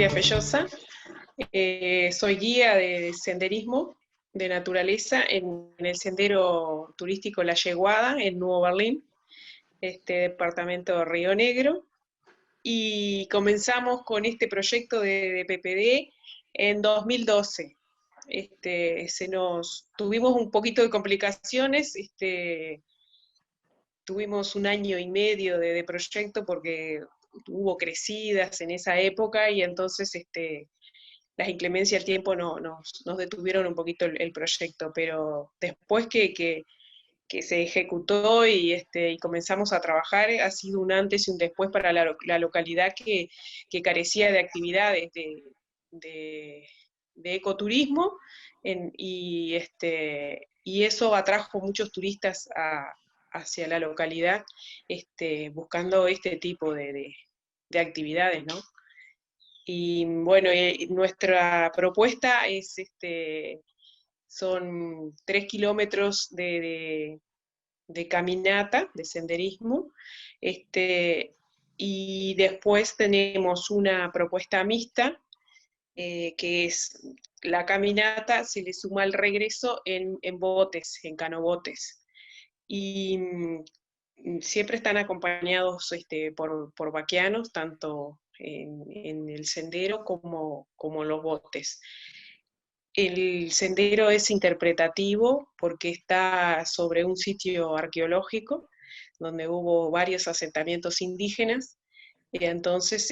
Silvia Fellosa, soy guía de senderismo de naturaleza en el sendero turístico La Yeguada, en Nuevo Berlín, departamento de Río Negro, y comenzamos con este proyecto de PPD en 2012. Tuvimos un poquito de complicaciones, tuvimos un año y medio de proyecto porque hubo crecidas en esa época y entonces las inclemencias del tiempo nos detuvieron un poquito el proyecto, pero después que se ejecutó y comenzamos a trabajar, ha sido un antes y un después para la localidad que carecía de actividades de, de ecoturismo y eso atrajo muchos turistas hacia la localidad buscando este tipo de actividades, ¿no? Y bueno, nuestra propuesta es, son 3 kilómetros de caminata, de senderismo, y después tenemos una propuesta mixta, que es la caminata, se le suma el regreso en botes, en canobotes. Y siempre están acompañados por vaqueanos, tanto en el sendero como los botes. El sendero es interpretativo porque está sobre un sitio arqueológico donde hubo varios asentamientos indígenas, y entonces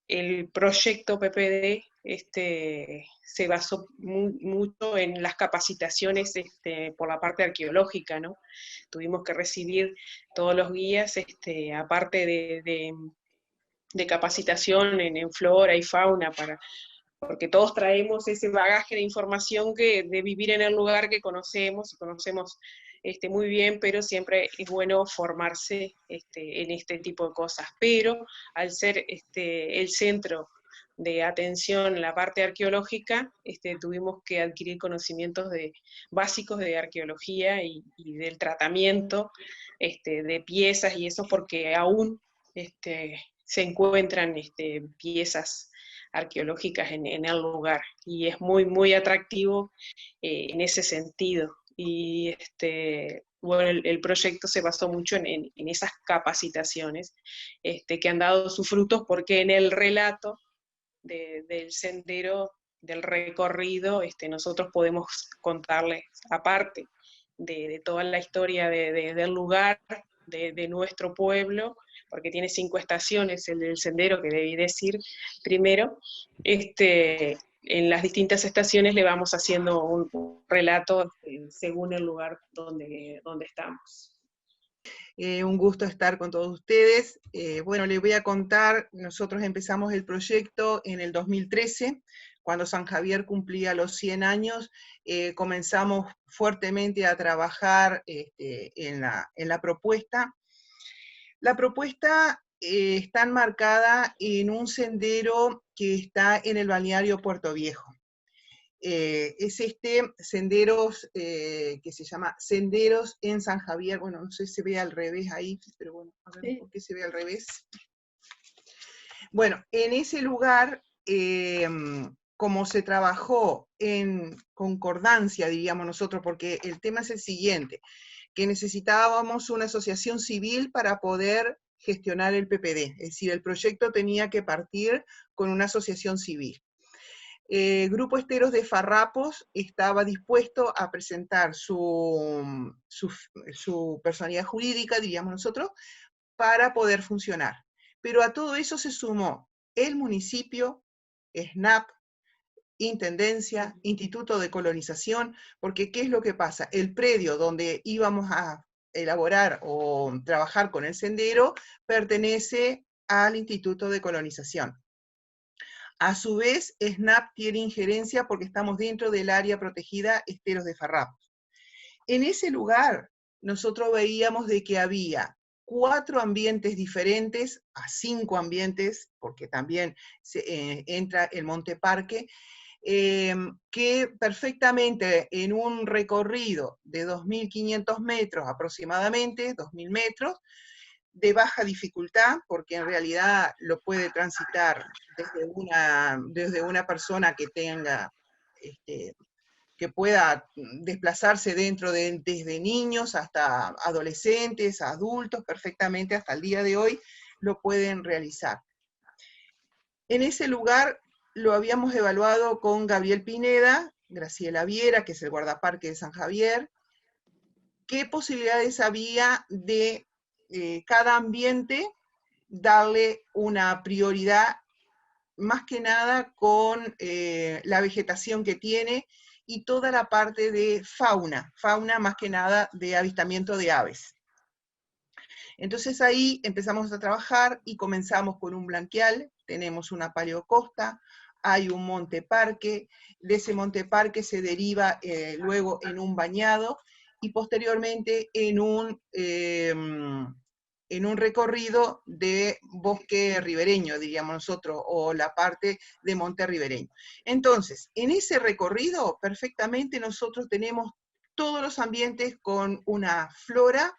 el proyecto PPD se basó mucho en las capacitaciones por la parte arqueológica, ¿no? Tuvimos que recibir todos los guías, aparte de capacitación en flora y fauna, porque todos traemos ese bagaje de información de vivir en el lugar que conocemos, y conocemos muy bien, pero siempre es bueno formarse en este tipo de cosas. Pero al ser el centro de atención en la parte arqueológica, tuvimos que adquirir conocimientos básicos de arqueología y del tratamiento de piezas y eso, porque aún se encuentran piezas arqueológicas en el lugar, y es muy, muy atractivo en ese sentido. Y bueno, el proyecto se basó mucho en esas capacitaciones que han dado sus frutos, porque en el relato del sendero, del recorrido, nosotros podemos contarles, aparte de toda la historia del lugar, de nuestro pueblo, porque tiene 5 estaciones el del sendero, que debí decir primero, en las distintas estaciones le vamos haciendo un relato según el lugar donde estamos. Un gusto estar con todos ustedes. Bueno, les voy a contar, nosotros empezamos el proyecto en el 2013, cuando San Javier cumplía los 100 años, comenzamos fuertemente a trabajar en la propuesta. La propuesta está enmarcada en un sendero que está en el balneario Puerto Viejo. Es senderos que se llama Senderos en San Javier. Bueno, no sé si se ve al revés ahí, pero bueno, a ver por qué se ve al revés. Bueno, en ese lugar, como se trabajó en concordancia, diríamos nosotros, porque el tema es el siguiente, que necesitábamos una asociación civil para poder gestionar el PPD, es decir, el proyecto tenía que partir con una asociación civil. Grupo Esteros de Farrapos estaba dispuesto a presentar su personalidad jurídica, diríamos nosotros, para poder funcionar. Pero a todo eso se sumó el municipio, SNAP, Intendencia, Instituto de Colonización, porque ¿qué es lo que pasa? El predio donde íbamos a elaborar o trabajar con el sendero pertenece al Instituto de Colonización. A su vez, SNAP tiene injerencia porque estamos dentro del área protegida Esteros de Farrapos. En ese lugar, nosotros veíamos de que había 4 ambientes diferentes, a 5 ambientes, porque también entra el Monte Parque, que perfectamente en un recorrido de 2.500 metros aproximadamente, 2.000 metros, de baja dificultad, porque en realidad lo puede transitar desde una persona que tenga, que pueda desplazarse desde niños hasta adolescentes, adultos, perfectamente hasta el día de hoy lo pueden realizar. En ese lugar lo habíamos evaluado con Gabriel Pineda, Graciela Viera, que es el guardaparque de San Javier, qué posibilidades había de cada ambiente darle una prioridad, más que nada con la vegetación que tiene y toda la parte de fauna más que nada de avistamiento de aves. Entonces ahí empezamos a trabajar y comenzamos con un branquial, tenemos una paleocosta, hay un monte parque, de ese monte parque se deriva luego en un bañado y posteriormente en un recorrido de bosque ribereño, diríamos nosotros, o la parte de monte ribereño. Entonces, en ese recorrido perfectamente nosotros tenemos todos los ambientes con una flora,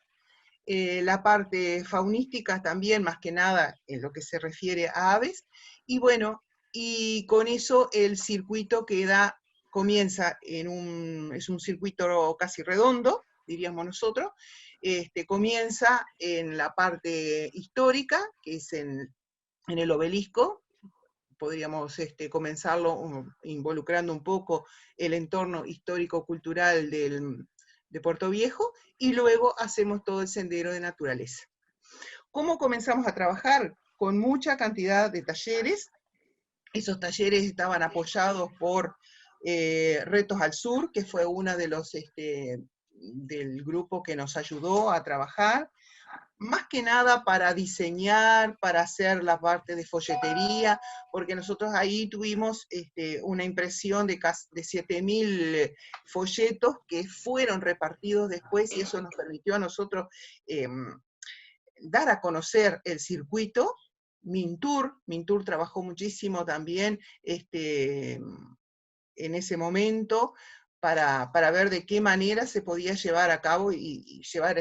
la parte faunística también, más que nada en lo que se refiere a aves, y bueno, y con eso el circuito comienza es un circuito casi redondo, diríamos nosotros, comienza en la parte histórica, que es en el obelisco, podríamos comenzarlo involucrando un poco el entorno histórico-cultural de Puerto Viejo, y luego hacemos todo el sendero de naturaleza. ¿Cómo comenzamos a trabajar? Con mucha cantidad de talleres. Esos talleres estaban apoyados por Retos al Sur, que fue uno de los del grupo que nos ayudó a trabajar, más que nada para diseñar, para hacer la parte de folletería, porque nosotros ahí tuvimos una impresión de 7.000 folletos que fueron repartidos después, y eso nos permitió a nosotros dar a conocer el circuito. Mintur trabajó muchísimo también en ese momento para ver de qué manera se podía llevar a cabo y llevar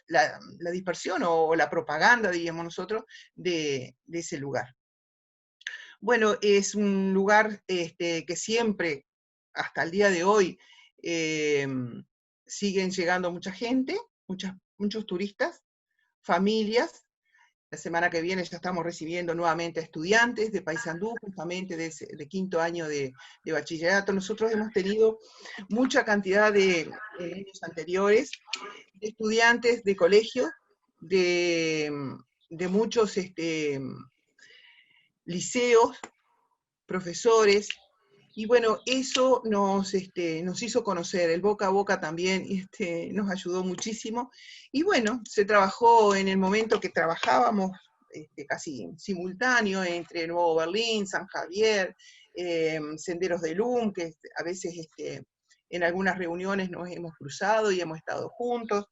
la dispersión o la propaganda, diríamos nosotros, de ese lugar. Bueno, es un lugar que siempre, hasta el día de hoy, siguen llegando mucha gente, muchos turistas, familias. La semana que viene ya estamos recibiendo nuevamente a estudiantes de Paysandú, justamente de quinto año de bachillerato. Nosotros hemos tenido mucha cantidad en años anteriores de estudiantes de colegio, de muchos liceos, profesores, y bueno, eso nos hizo conocer, el boca a boca también nos ayudó muchísimo, y bueno, se trabajó en el momento que trabajábamos casi simultáneo entre Nuevo Berlín, San Javier, Senderos de Lum, que a veces en algunas reuniones nos hemos cruzado y hemos estado juntos,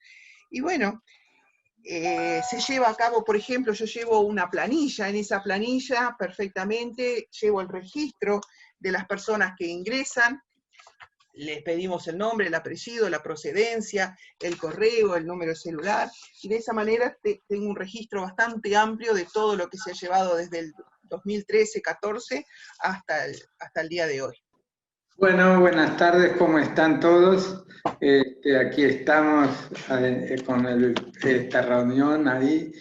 y bueno, se lleva a cabo, por ejemplo, yo llevo una planilla, en esa planilla perfectamente llevo el registro de las personas que ingresan, les pedimos el nombre, el apellido, la procedencia, el correo, el número de celular, y de esa manera tengo un registro bastante amplio de todo lo que se ha llevado desde el 2013-14 hasta el día de hoy. Bueno, buenas tardes, ¿cómo están todos? Aquí estamos con esta reunión ahí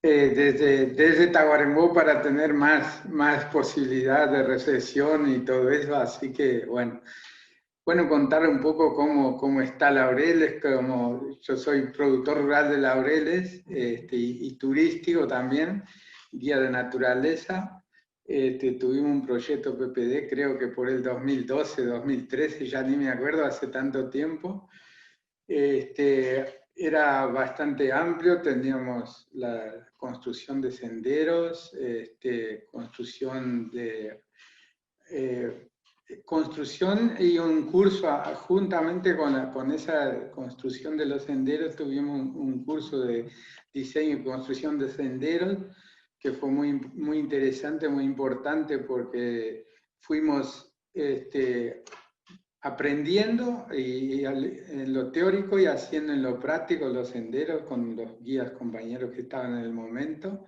desde Tacuarembó para tener más posibilidad de recepción y todo eso, así que bueno, contarle un poco cómo está Laureles. Como yo soy productor rural de Laureles y turístico también, guía de naturaleza. Tuvimos un proyecto PPD, creo que por el 2012, 2013, ya ni me acuerdo, hace tanto tiempo. Era bastante amplio, teníamos la construcción de senderos, construcción y un curso, juntamente con esa construcción de los senderos, tuvimos un curso de diseño y construcción de senderos, que fue muy interesante, muy importante, porque fuimos aprendiendo en lo teórico y haciendo en lo práctico los senderos con los guías compañeros que estaban en el momento.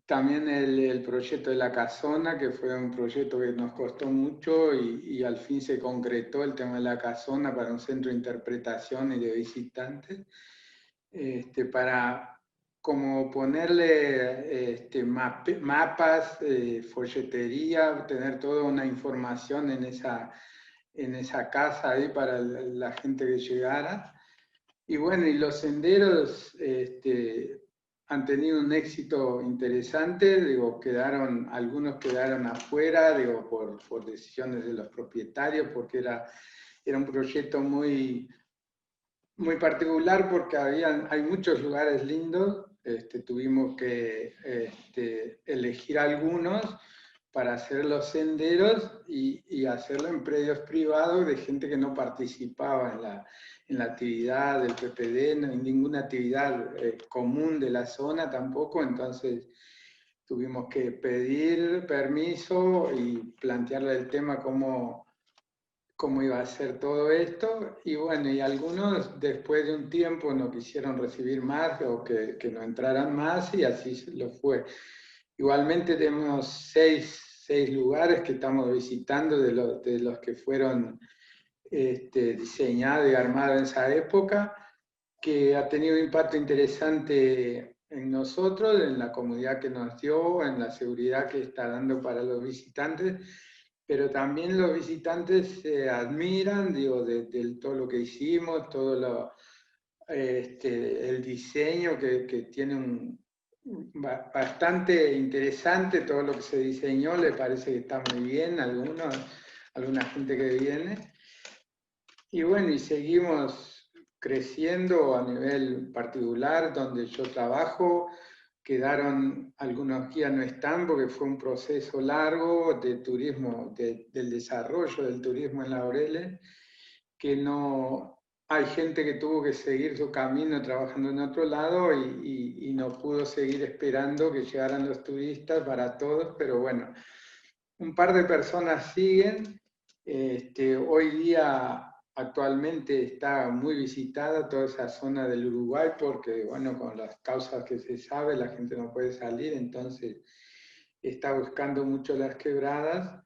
También el proyecto de la casona, que fue un proyecto que nos costó mucho y al fin se concretó el tema de la casona para un centro de interpretación y de visitantes, para como ponerle mapas, folletería, tener toda una información en esa casa ahí para la gente que llegara. Y bueno, y los senderos han tenido un éxito interesante, digo, algunos quedaron afuera, digo, por decisiones de los propietarios, porque era un proyecto muy, muy particular, porque hay muchos lugares lindos, tuvimos que elegir algunos para hacer los senderos y hacerlo en predios privados de gente que no participaba en la actividad del PPD, no, en ninguna actividad común de la zona tampoco, entonces tuvimos que pedir permiso y plantearle el tema cómo iba a ser todo esto, y bueno, y algunos después de un tiempo no quisieron recibir más o que no entraran más, y así lo fue. Igualmente tenemos seis lugares que estamos visitando de los que fueron diseñados y armados en esa época, que ha tenido un impacto interesante en nosotros, en la comunidad que nos dio, en la seguridad que está dando para los visitantes, pero también los visitantes se admiran, digo, de todo lo que hicimos, todo el diseño que tiene bastante interesante, todo lo que se diseñó, le parece que está muy bien, alguna gente que viene. Y bueno, y seguimos creciendo a nivel particular, donde yo trabajo. Quedaron, algunos guías no están porque fue un proceso largo de turismo, del desarrollo del turismo en Laureles, que no, hay gente que tuvo que seguir su camino trabajando en otro lado y no pudo seguir esperando que llegaran los turistas para todos, pero bueno, un par de personas siguen. Hoy día actualmente está muy visitada toda esa zona del Uruguay porque, bueno, con las causas que se sabe, la gente no puede salir, entonces está buscando mucho las quebradas,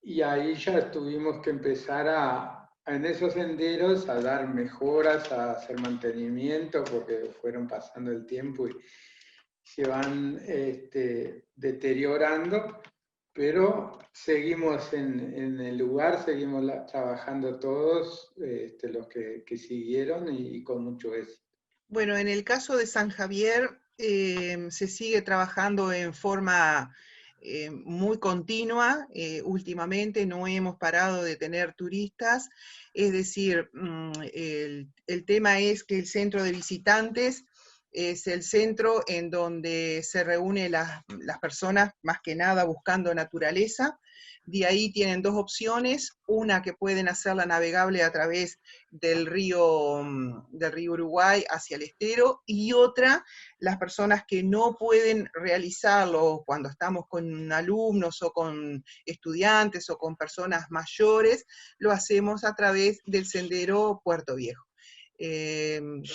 y ahí ya tuvimos que empezar en esos senderos a dar mejoras, a hacer mantenimiento, porque fueron pasando el tiempo y se van deteriorando. Pero seguimos en el lugar, seguimos trabajando todos, los que siguieron, y con mucho éxito. Bueno, en el caso de San Javier se sigue trabajando en forma muy continua. Últimamente no hemos parado de tener turistas, es decir, el tema es que el centro de visitantes es el centro en donde se reúnen las personas, más que nada buscando naturaleza. De ahí tienen dos opciones, una que pueden hacerla navegable a través del río Uruguay hacia el estero, y otra, las personas que no pueden realizarlo cuando estamos con alumnos o con estudiantes o con personas mayores, lo hacemos a través del sendero Puerto Viejo.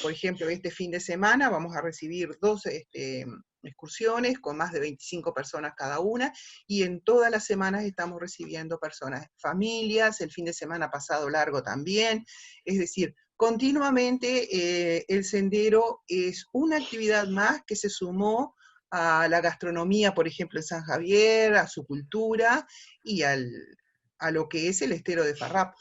Por ejemplo, este fin de semana vamos a recibir dos excursiones con más de 25 personas cada una, y en todas las semanas estamos recibiendo personas, familias, el fin de semana pasado largo también, es decir, continuamente el sendero es una actividad más que se sumó a la gastronomía, por ejemplo, en San Javier, a su cultura y a lo que es el estero de Farrapo.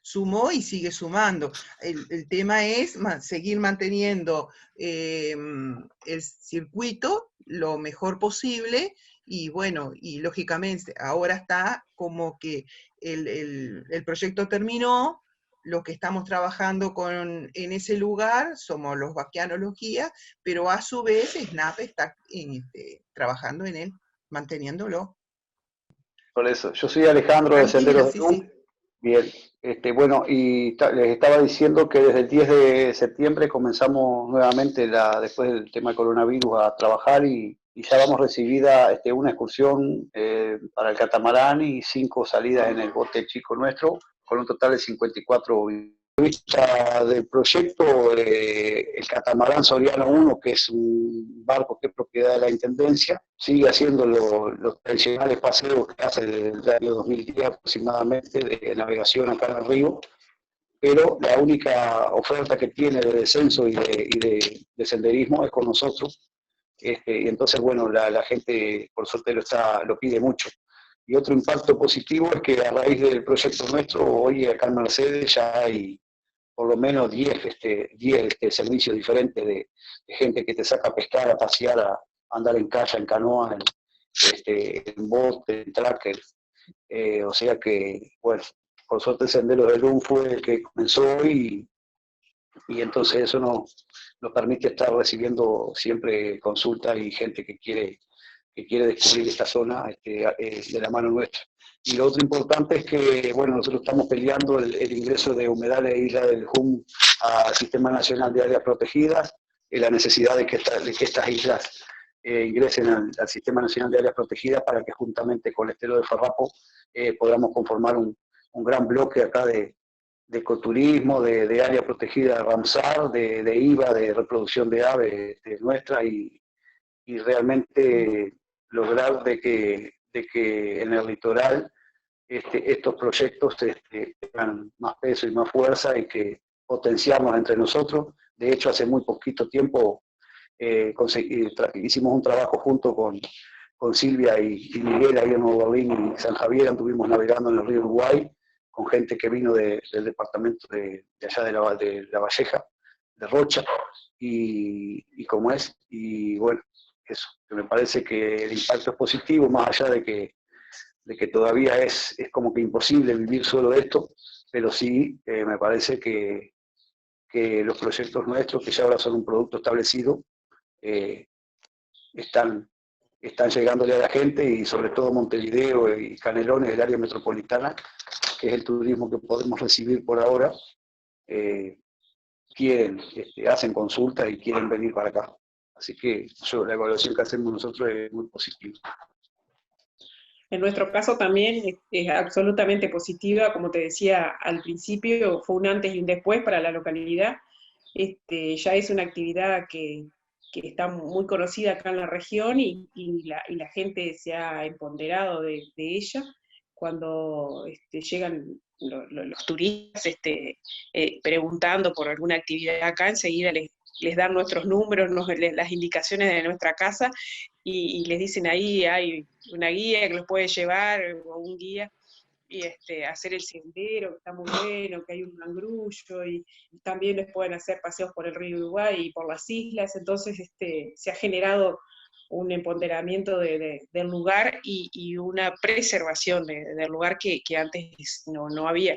Sumó y sigue sumando. El tema es seguir manteniendo el circuito lo mejor posible, y bueno, y lógicamente ahora está como que el proyecto terminó, lo que estamos trabajando en ese lugar somos los vaquianos, los guías, pero a su vez SNAP está trabajando en él, manteniéndolo. Por eso, yo soy Alejandro de Senderos de Luz. Bien, bueno, y les estaba diciendo que desde el 10 de septiembre comenzamos nuevamente, después del tema del coronavirus, a trabajar, y ya vamos recibida una excursión para el catamarán y 5 salidas en el bote chico nuestro. con un total de 54 vista del proyecto, el catamarán Soriano 1, que es un barco que es propiedad de la Intendencia, sigue haciendo los tradicionales paseos que hace desde el año 2010 aproximadamente de navegación acá en el río, pero la única oferta que tiene de descenso y de senderismo es con nosotros. Y entonces, bueno, la gente por suerte lo pide mucho. Y otro impacto positivo es que a raíz del proyecto nuestro, hoy acá en Mercedes ya hay por lo menos 10 servicios diferentes de gente que te saca a pescar, a pasear, a andar en kayak, en canoa, en bote, en tracker. O sea que, bueno, por suerte Senderos del LUM fue el que comenzó y entonces eso nos permite estar recibiendo siempre consultas y gente que quiere descubrir esta zona de la mano nuestra. Y lo otro importante es que, bueno, nosotros estamos peleando el ingreso de humedales de Isla del Jum al Sistema Nacional de Áreas Protegidas, la necesidad de que estas islas ingresen al Sistema Nacional de Áreas Protegidas para que juntamente con el estero de Farrapo podamos conformar un gran bloque acá de ecoturismo, de área protegida Ramsar, de IVA, de reproducción de aves nuestra y realmente lograr de que en el litoral estos proyectos tengan más peso y más fuerza y que potenciarnos entre nosotros. De hecho, hace muy poquito tiempo hicimos un trabajo junto con Silvia y Miguel ahí en Nuevo Berlín y San Javier, anduvimos navegando en el río Uruguay con gente que vino del departamento de allá de la Valleja, de Rocha, y como es, y bueno, eso, que me parece que el impacto es positivo, más allá de que todavía es como que imposible vivir solo de esto, pero sí me parece que los proyectos nuestros, que ya ahora son un producto establecido, están llegándole a la gente y sobre todo Montevideo y Canelones, el área metropolitana, que es el turismo que podemos recibir por ahora, hacen consultas y quieren venir para acá. Así que la evaluación que hacemos nosotros es muy positiva. En nuestro caso también es absolutamente positiva, como te decía al principio, fue un antes y un después para la localidad. Ya es una actividad que está muy conocida acá en la región y la gente se ha empoderado de ella. Cuando llegan los turistas preguntando por alguna actividad acá, enseguida les dan nuestros números, las indicaciones de nuestra casa y les dicen ahí hay una guía que los puede llevar o un guía y hacer el sendero, que está muy bueno, que hay un mangrullo, y también les pueden hacer paseos por el río Uruguay y por las islas. Entonces se ha generado un empoderamiento del lugar y una preservación del lugar que antes no había,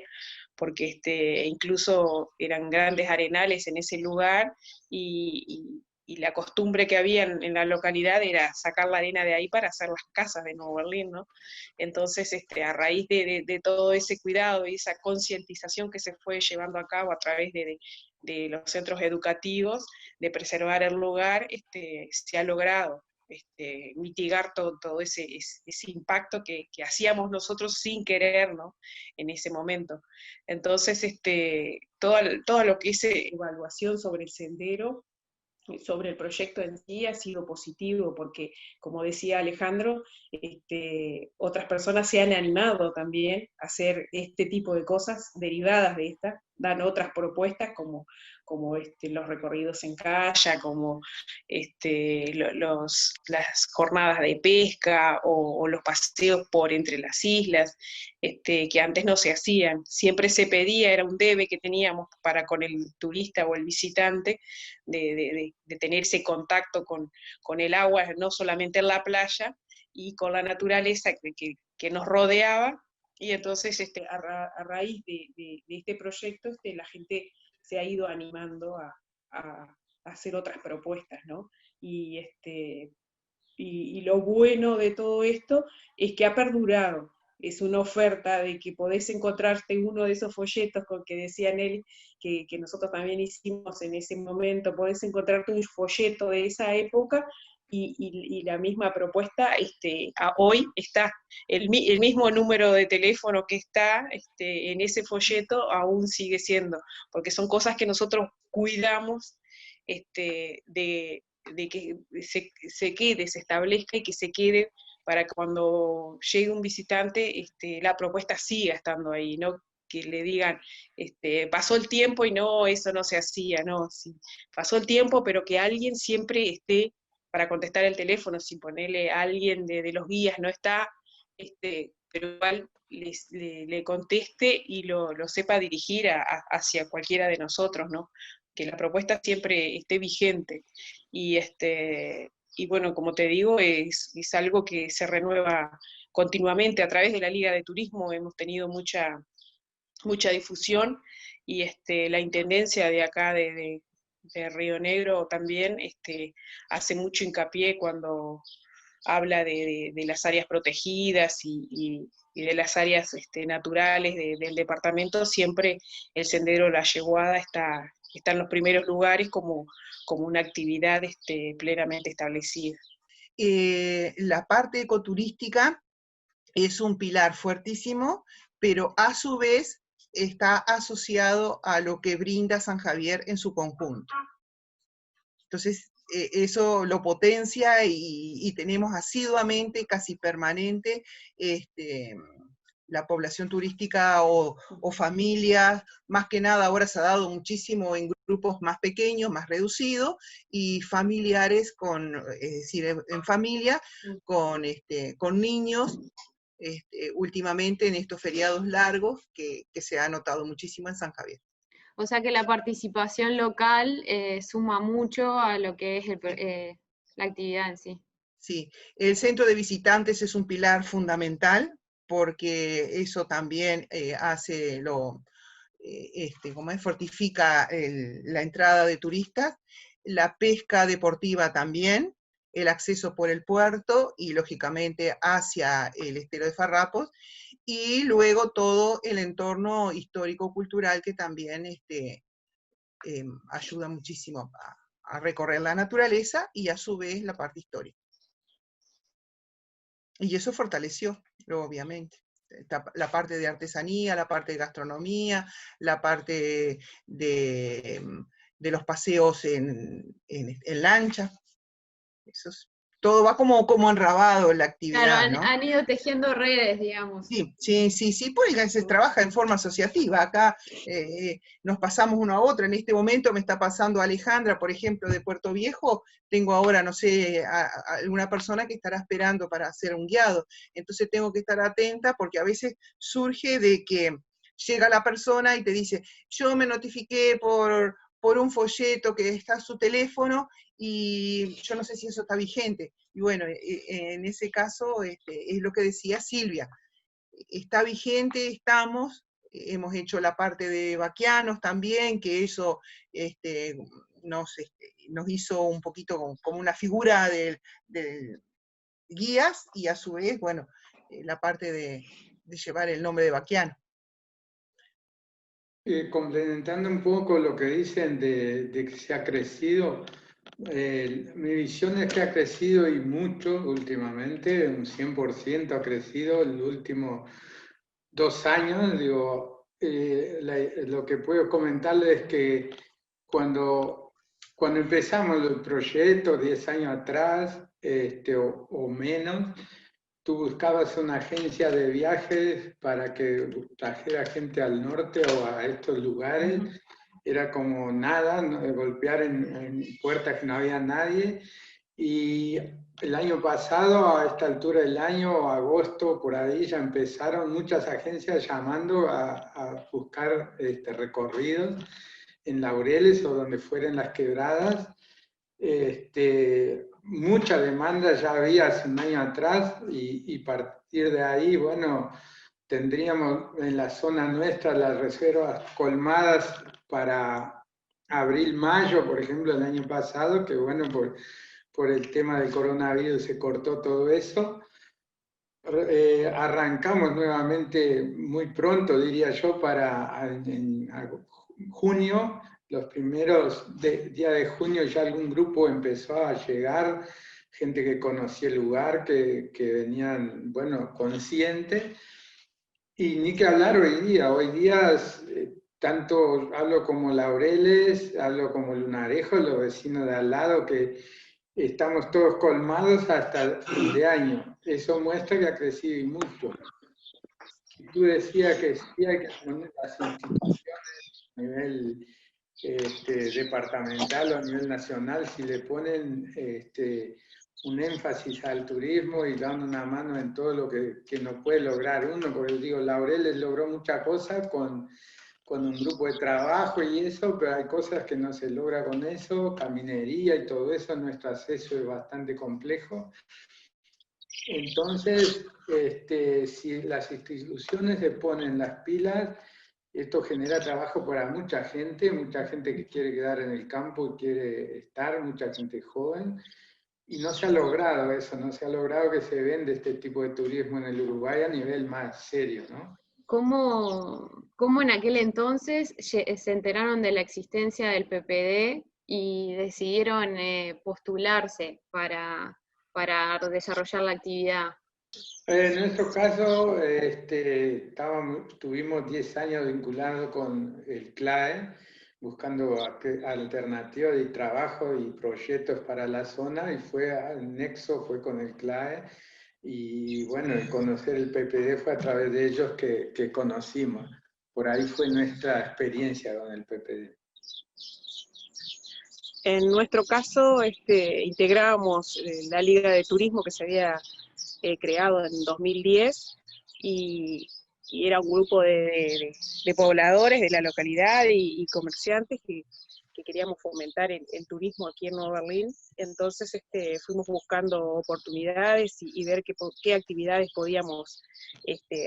porque incluso eran grandes arenales en ese lugar y la costumbre que había en la localidad era sacar la arena de ahí para hacer las casas de Nuevo Berlín, ¿no? Entonces, a raíz de todo ese cuidado y esa concientización que se fue llevando a cabo a través de los centros educativos, de preservar el lugar, se ha logrado mitigar todo ese impacto que hacíamos nosotros sin querer, ¿no? En ese momento. Entonces, todo lo que es evaluación sobre el sendero, sobre el proyecto en sí ha sido positivo, porque, como decía Alejandro, otras personas se han animado también a hacer este tipo de cosas derivadas de esta, dan otras propuestas como los recorridos en kayak, como las jornadas de pesca o los paseos por entre las islas, que antes no se hacían. Siempre se pedía, era un debe que teníamos para con el turista o el visitante, de tener ese contacto con el agua, no solamente en la playa, y con la naturaleza que nos rodeaba. Y entonces a raíz de este proyecto la gente se ha ido animando a hacer otras propuestas, ¿no? Y lo bueno de todo esto es que ha perdurado. Es una oferta de que podés encontrarte uno de esos folletos con que decía Nelly, que nosotros también hicimos en ese momento, podés encontrarte un folleto de esa época y la misma propuesta, hoy está el mismo número de teléfono que está en ese folleto, aún sigue siendo, porque son cosas que nosotros cuidamos de que se quede, se establezca y que se quede para que cuando llegue un visitante la propuesta siga estando ahí, no que le digan, pasó el tiempo y no, eso no se hacía, no, sí, pasó el tiempo, pero que alguien siempre esté para contestar el teléfono, si ponerle a alguien de los guías no está, pero igual le conteste y lo sepa dirigir hacia cualquiera de nosotros, ¿no? Que la propuesta siempre esté vigente. Y bueno, como te digo, es algo que se renueva continuamente a través de la Liga de Turismo, hemos tenido mucha difusión, y la Intendencia de acá de Río Negro también hace mucho hincapié cuando habla de las áreas protegidas y de las áreas naturales del departamento, siempre el Sendero La Yeguada está en los primeros lugares como una actividad plenamente establecida. La parte ecoturística es un pilar fuertísimo, pero a su vez está asociado a lo que brinda San Javier en su conjunto. Entonces, eso lo potencia y tenemos asiduamente, casi permanente, la población turística o familias, más que nada ahora se ha dado muchísimo en grupos más pequeños, más reducidos, y familiares es decir, en familia, con niños, últimamente en estos feriados largos que se ha notado muchísimo en San Javier. O sea que la participación local suma mucho a lo que es la actividad en sí. Sí, el centro de visitantes es un pilar fundamental, porque eso también fortifica la entrada de turistas, la pesca deportiva también, el acceso por el puerto y lógicamente hacia el estero de Farrapos, y luego todo el entorno histórico-cultural que también ayuda muchísimo a recorrer la naturaleza y a su vez la parte histórica. Y eso fortaleció, obviamente, la parte de artesanía, la parte de gastronomía, la parte de los paseos en lancha. Todo va como enrabado en la actividad, claro, ¿no? Han ido tejiendo redes, digamos. Sí, porque se trabaja en forma asociativa. Acá nos pasamos uno a otro. En este momento me está pasando Alejandra, por ejemplo, de Puerto Viejo. Tengo ahora, no sé, a alguna persona que estará esperando para hacer un guiado. Entonces tengo que estar atenta, porque a veces surge de que llega la persona y te dice, yo me notifiqué por un folleto que está en su teléfono, y yo no sé si eso está vigente. Y bueno, en ese caso es lo que decía Silvia, está vigente, hemos hecho la parte de Baquianos también, que eso nos hizo un poquito como una figura de guías, y a su vez, bueno, la parte de llevar el nombre de Baquiano. Complementando un poco lo que dicen de que se ha crecido, mi visión es que ha crecido y mucho últimamente, un 100% ha crecido en los últimos 2 años. Digo, lo que puedo comentarles es que cuando empezamos el proyecto 10 años atrás o menos, tú buscabas una agencia de viajes para que trajera gente al norte o a estos lugares. Era como nada, golpear en puertas que no había nadie. Y el año pasado, a esta altura del año, agosto, por ahí, ya empezaron muchas agencias llamando a buscar recorridos en Laureles o donde fueran las quebradas. Mucha demanda ya había hace un año atrás, y partir de ahí, bueno, tendríamos en la zona nuestra las reservas colmadas para abril, mayo, por ejemplo, el año pasado, que bueno, por el tema del coronavirus se cortó todo eso. Arrancamos nuevamente muy pronto, diría yo, para en junio. Los primeros días de junio ya algún grupo empezó a llegar gente que conocía el lugar, que venían, bueno, conscientes. Y ni que hablar hoy día tanto hablo como Laureles, hablo como Lunarejo, los vecinos de al lado, que estamos todos colmados hasta el fin de año. Eso muestra que ha crecido mucho. Y tú decías que sí hay que poner las instituciones a nivel departamental o a nivel nacional, si le ponen un énfasis al turismo y dan una mano en todo lo que no puede lograr uno, porque digo, Laureles logró muchas cosas con un grupo de trabajo y eso, pero hay cosas que no se logra con eso, caminería y todo eso, nuestro acceso es bastante complejo. Entonces, si las instituciones se ponen las pilas, esto genera trabajo para mucha gente que quiere quedar en el campo y quiere estar, mucha gente joven, y no se ha logrado eso, no se ha logrado que se venda este tipo de turismo en el Uruguay a nivel más serio, ¿no? ¿Cómo en aquel entonces se enteraron de la existencia del PPD y decidieron postularse para desarrollar la actividad? En nuestro caso, tuvimos 10 años vinculados con el CLAE, buscando alternativas de trabajo y proyectos para la zona, y el nexo fue con el CLAE, y bueno, el conocer el PPD fue a través de ellos que conocimos. Por ahí fue nuestra experiencia con el PPD. En nuestro caso, integrábamos la Liga de Turismo que se había creado en 2010 y era un grupo de pobladores de la localidad y comerciantes que queríamos fomentar el turismo aquí en Nueva Berlín. Entonces fuimos buscando oportunidades y ver qué actividades podíamos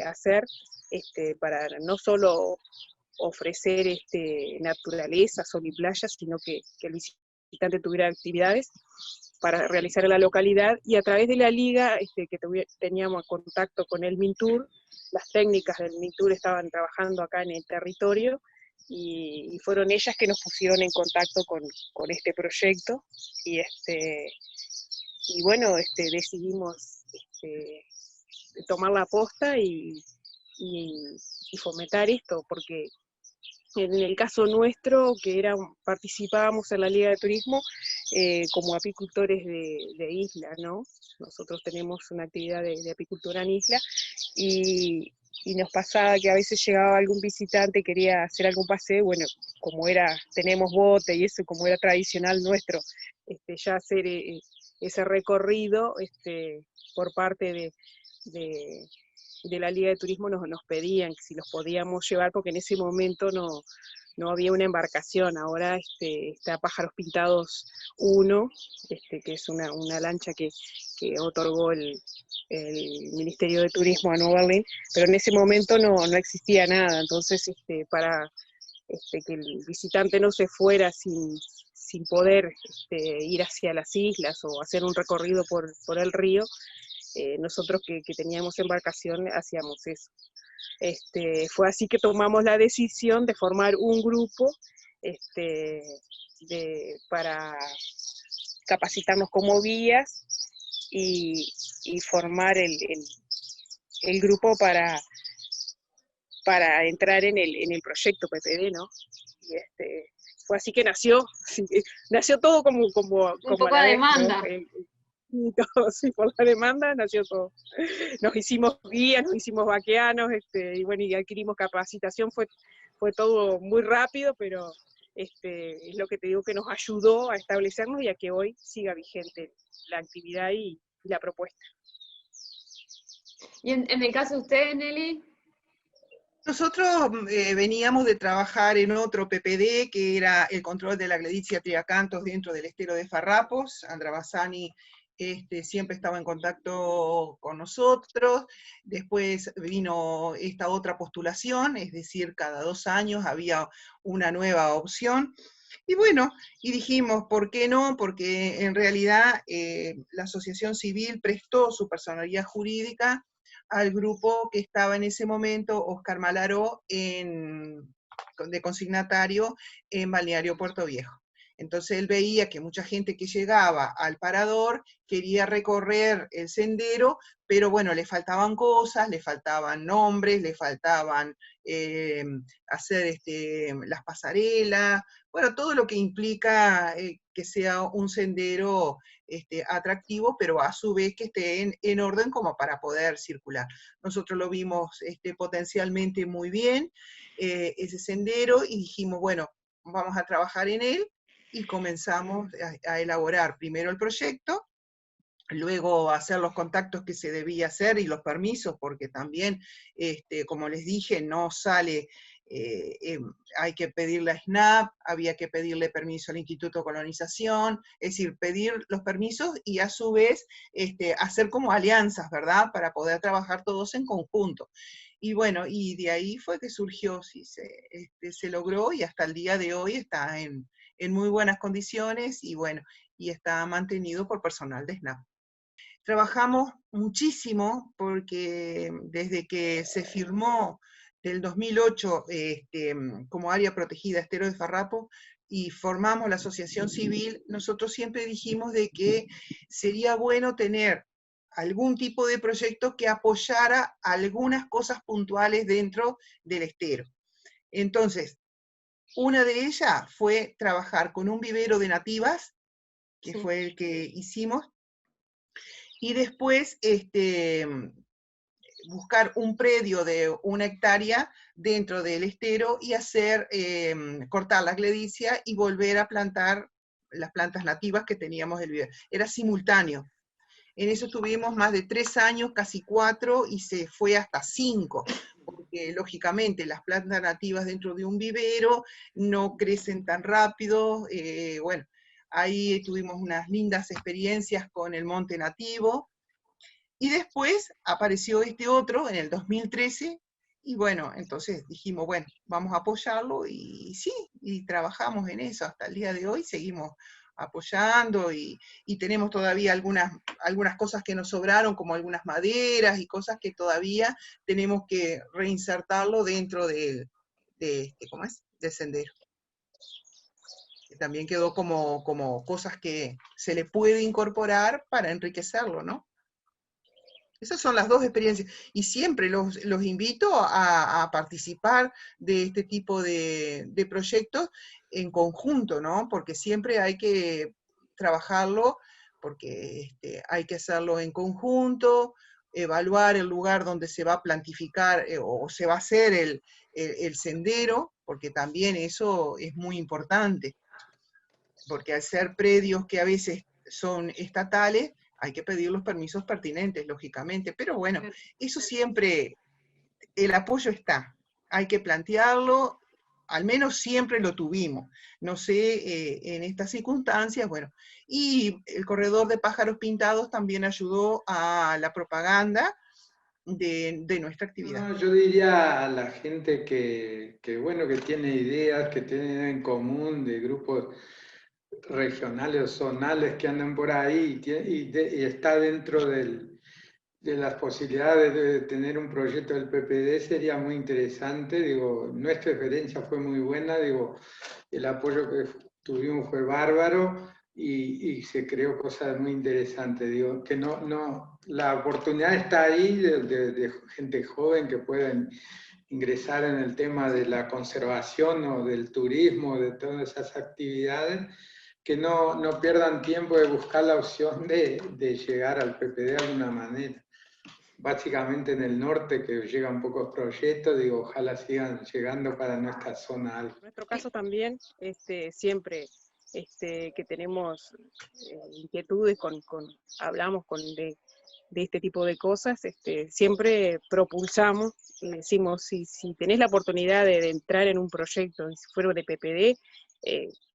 hacer para no solo ofrecer naturaleza, sol y playa, sino que el visitante tuviera actividades para realizar en la localidad, y a través de la liga teníamos contacto con el MINTUR, las técnicas del MINTUR estaban trabajando acá en el territorio, y fueron ellas que nos pusieron en contacto con este proyecto, y bueno, decidimos tomar la posta y fomentar esto, porque en el caso nuestro, participábamos en la Liga de Turismo como apicultores de isla, ¿no? Nosotros tenemos una actividad de apicultura en isla, y nos pasaba que a veces llegaba algún visitante, quería hacer algún paseo, bueno, tenemos bote y eso, como era tradicional nuestro, ya hacer ese recorrido por parte de la Liga de Turismo nos pedían si los podíamos llevar, porque en ese momento no había una embarcación. Ahora está Pájaros Pintados 1, que es una lancha que otorgó el Ministerio de Turismo a Nueva Berlín, pero en ese momento no existía nada. Entonces, para que el visitante no se fuera sin poder ir hacia las islas o hacer un recorrido por el río, nosotros que teníamos embarcación hacíamos eso. Fue así que tomamos la decisión de formar un grupo para capacitarnos como guías y formar el grupo para entrar en el proyecto PPD, ¿no? Y fue así que nació todo como un poco a demanda. Y todo, sí, por la demanda nació todo. Nos hicimos guías, nos hicimos vaqueanos, y bueno, y adquirimos capacitación, fue todo muy rápido, pero es lo que te digo, que nos ayudó a establecernos y a que hoy siga vigente la actividad y la propuesta. ¿Y en el caso de usted, Nelly? Nosotros veníamos de trabajar en otro PPD, que era el control de la Gledicia triacanthos dentro del estero de Farrapos. Andra Bassani siempre estaba en contacto con nosotros. Después vino esta otra postulación, es decir, cada 2 años había una nueva opción. Y bueno, y dijimos, ¿por qué no? Porque en realidad la asociación civil prestó su personalidad jurídica al grupo que estaba en ese momento, Oscar Malaró, de consignatario en Balneario Puerto Viejo. Entonces él veía que mucha gente que llegaba al parador quería recorrer el sendero, pero bueno, le faltaban cosas, le faltaban nombres, le faltaban hacer las pasarelas, bueno, todo lo que implica que sea un sendero atractivo, pero a su vez que esté en orden como para poder circular. Nosotros lo vimos potencialmente muy bien, ese sendero, y dijimos, bueno, vamos a trabajar en él, y comenzamos a elaborar primero el proyecto, luego hacer los contactos que se debía hacer y los permisos, porque también, como les dije, no sale, hay que pedirle a SNAP, había que pedirle permiso al Instituto de Colonización, es decir, pedir los permisos y a su vez hacer como alianzas, ¿verdad? Para poder trabajar todos en conjunto. Y bueno, y de ahí fue que surgió, sí, se logró, y hasta el día de hoy está en muy buenas condiciones, y bueno, y está mantenido por personal de SNAP. Trabajamos muchísimo porque desde que se firmó del 2008 como área protegida Estero de Farrapo y formamos la asociación civil, nosotros siempre dijimos de que sería bueno tener algún tipo de proyecto que apoyara algunas cosas puntuales dentro del estero. Entonces, una de ellas fue trabajar con un vivero de nativas, que sí, fue el que hicimos, y después buscar un predio de 1 hectárea dentro del estero y hacer, cortar la gledicia y volver a plantar las plantas nativas que teníamos del vivero. Era simultáneo. En eso tuvimos más de 3 años, casi 4, y se fue hasta 5, porque lógicamente las plantas nativas dentro de un vivero no crecen tan rápido. Bueno, ahí tuvimos unas lindas experiencias con el monte nativo, y después apareció este otro en el 2013, y bueno, entonces dijimos, bueno, vamos a apoyarlo, y sí, y trabajamos en eso hasta el día de hoy, seguimos apoyando, y tenemos todavía algunas cosas que nos sobraron, como algunas maderas y cosas que todavía tenemos que reinsertarlo dentro del sendero. Que también quedó como cosas que se le puede incorporar para enriquecerlo, ¿no? Esas son las dos experiencias, y siempre los invito a participar de este tipo de proyectos en conjunto, ¿no? Porque siempre hay que trabajarlo, porque hay que hacerlo en conjunto, evaluar el lugar donde se va a plantificar o se va a hacer el sendero, porque también eso es muy importante, porque al ser predios que a veces son estatales, hay que pedir los permisos pertinentes, lógicamente, pero bueno, eso siempre, el apoyo está, hay que plantearlo, al menos siempre lo tuvimos, no sé, en estas circunstancias, bueno, y el corredor de pájaros pintados también ayudó a la propaganda de nuestra actividad. No, yo diría a la gente que tiene ideas, que tienen en común de grupos regionales o zonales que andan por ahí y está dentro de las posibilidades de tener un proyecto del PPD, sería muy interesante. Digo, nuestra experiencia fue muy buena, digo, el apoyo que tuvimos fue bárbaro y se creó cosas muy interesantes. Digo, que la oportunidad está ahí de gente joven que pueden ingresar en el tema de la conservación o del turismo, de todas esas actividades, que no pierdan tiempo de buscar la opción de llegar al PPD de alguna manera. Básicamente en el norte, que llegan pocos proyectos, digo, ojalá sigan llegando para nuestra zona alta. En nuestro caso también, siempre que tenemos inquietudes, hablamos de este tipo de cosas, siempre propulsamos y decimos, si tenés la oportunidad de entrar en un proyecto, si fuera de PPD,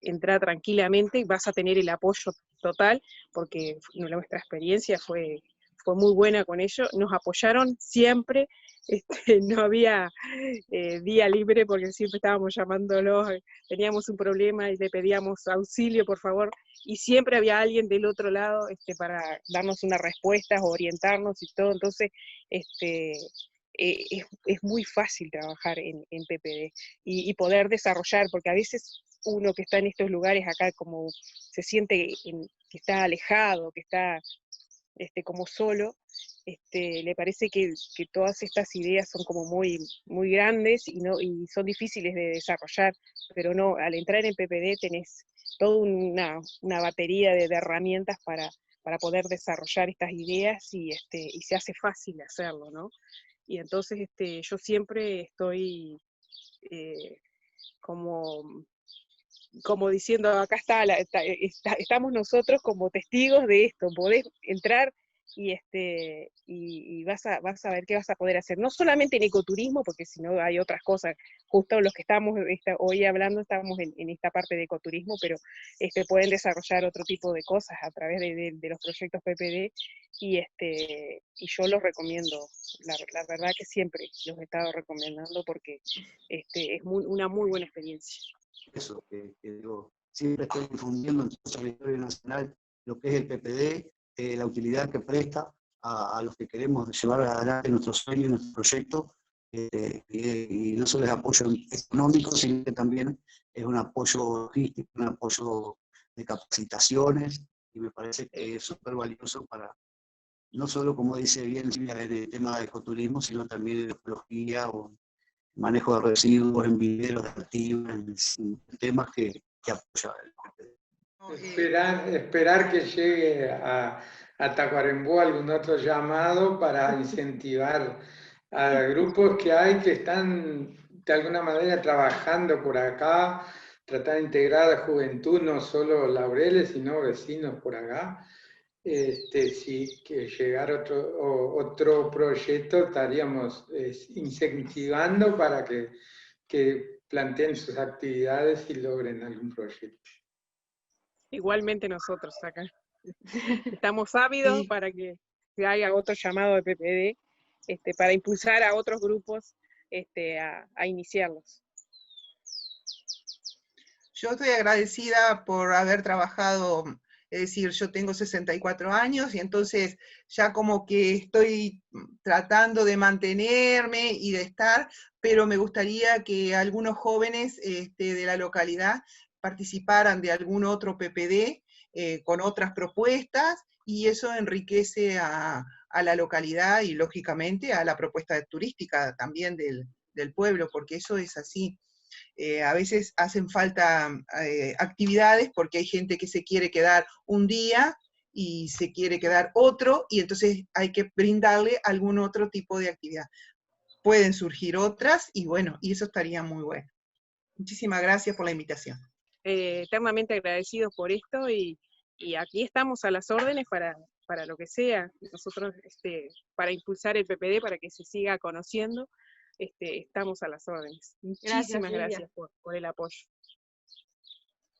entra tranquilamente, vas a tener el apoyo total, porque nuestra experiencia fue muy buena con ello, nos apoyaron siempre, no había día libre porque siempre estábamos llamándolos, teníamos un problema y le pedíamos auxilio, por favor, y siempre había alguien del otro lado para darnos una respuesta o orientarnos y todo. Entonces es muy fácil trabajar en PPD y poder desarrollar, porque a veces uno que está en estos lugares acá como se siente que está alejado, que está como solo, le parece que todas estas ideas son como muy, muy grandes y son difíciles de desarrollar, pero no, al entrar en PPD tenés toda una batería de herramientas para poder desarrollar estas ideas y se hace fácil hacerlo, ¿no? Y entonces yo siempre estoy como diciendo, acá estamos nosotros como testigos de esto, podés entrar y vas a ver qué vas a poder hacer, no solamente en ecoturismo, porque si no hay otras cosas, justo los que estamos hoy hablando estamos en esta parte de ecoturismo, pero pueden desarrollar otro tipo de cosas a través de los proyectos PPD, y yo los recomiendo, la verdad que siempre los he estado recomendando porque es una muy buena experiencia. Eso, que digo, siempre estoy difundiendo en todo el territorio nacional lo que es el PPD, la utilidad que presta a los que queremos llevar adelante nuestros sueños, nuestro proyecto, y no solo es apoyo económico, sino que también es un apoyo logístico, un apoyo de capacitaciones, y me parece que es súper valioso para, no solo, como dice bien Silvia, el tema de ecoturismo, sino también de ecología o manejo de residuos en viveros de activos, en temas que apoya el PPD. Esperar que llegue a Tacuarembó algún otro llamado para incentivar a grupos que hay que están de alguna manera trabajando por acá, tratar de integrar a juventud, no solo Laureles, sino vecinos por acá. Si que llegara otro proyecto, estaríamos incentivando para que planteen sus actividades y logren algún proyecto. Igualmente nosotros acá. Estamos ávidos para que se haga otro llamado de PPD, para impulsar a otros grupos a iniciarlos. Yo estoy agradecida por haber trabajado, es decir, yo tengo 64 años y entonces ya como que estoy tratando de mantenerme y de estar, pero me gustaría que algunos jóvenes de la localidad participaran de algún otro PPD con otras propuestas, y eso enriquece a la localidad y lógicamente a la propuesta turística también del pueblo, porque eso es así. A veces hacen falta actividades porque hay gente que se quiere quedar un día y se quiere quedar otro, y entonces hay que brindarle algún otro tipo de actividad. Pueden surgir otras y bueno, y eso estaría muy bueno. Muchísimas gracias por la invitación. Eternamente agradecidos por esto y aquí estamos a las órdenes para lo que sea. Nosotros, para impulsar el PPD, para que se siga conociendo, estamos a las órdenes. Muchísimas gracias por el apoyo.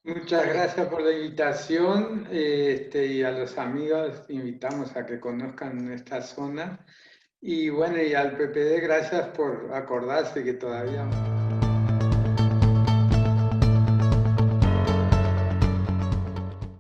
Muchas gracias por la invitación, y a los amigos invitamos a que conozcan esta zona. Y bueno, y al PPD gracias por acordarse que todavía